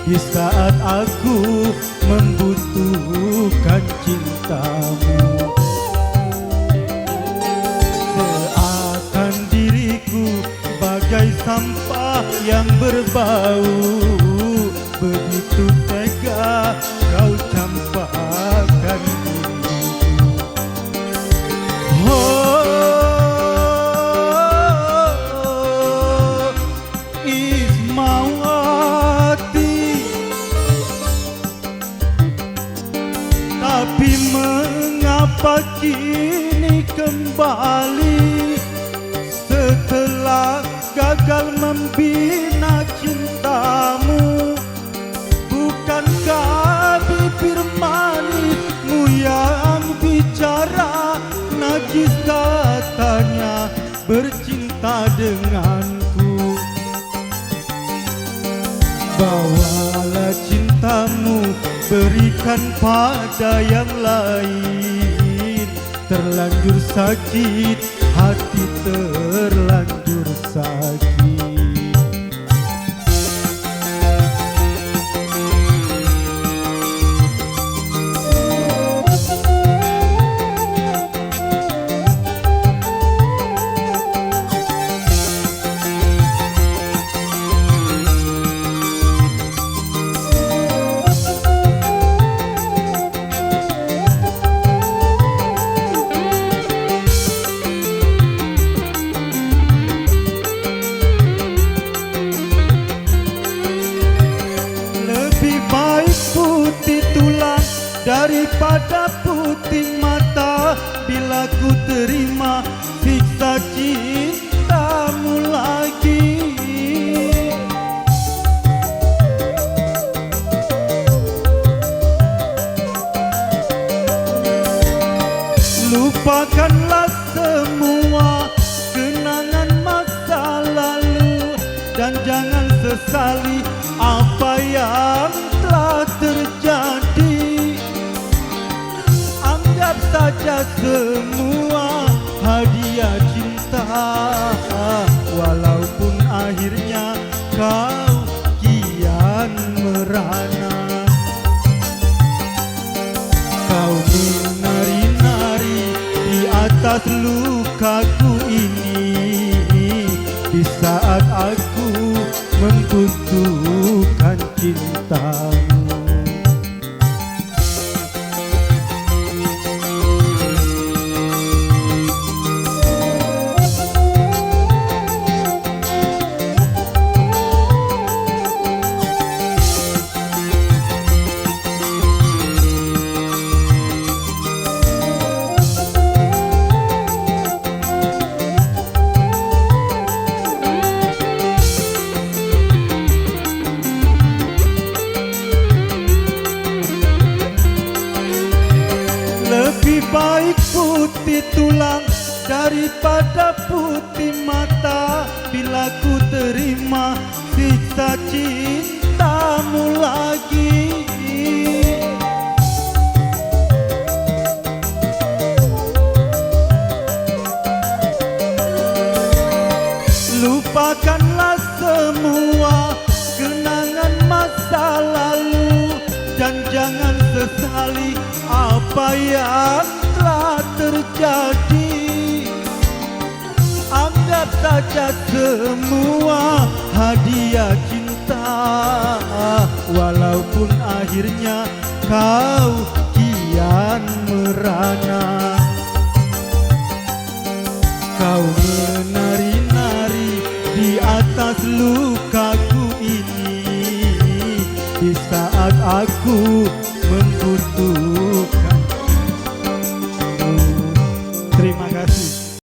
di saat aku membutuhkan cintamu. Seakan diriku bagai sampah yang berbau, begitu tega kau campakkan diriku. Oh, Ismawati, tapi mengapa kini kembali setelah gagal membina cintamu? Bukankah bibir manismu yang bicara, najis katanya bercinta denganku? Bawalah cintamu, berikan pada yang lain. Terlanjur sakit, hati terlanjur sakit. Putih tulang daripada putih mata, bila ku terima siksa cintamu lagi. Lupakanlah semua kenangan masa lalu, dan jangan sesali apa yang telah terjadi. Anggap saja semua hadiah cinta, walaupun akhirnya kau kian merana. Kau menari-nari di atas lukaku ini, di saat aku membutuhkan cintamu. Lebih baik putih tulang daripada putih mata, bila ku terima siksa cintamu lagi. Lupakanlah semua kenangan masa lalu, dan jangan sesali apa yang telah terjadi. Anggap saja semua hadiah cinta, walaupun akhirnya kau kian merana. Kau menari-nari di atas lukaku ini, di saat aku membutuhkan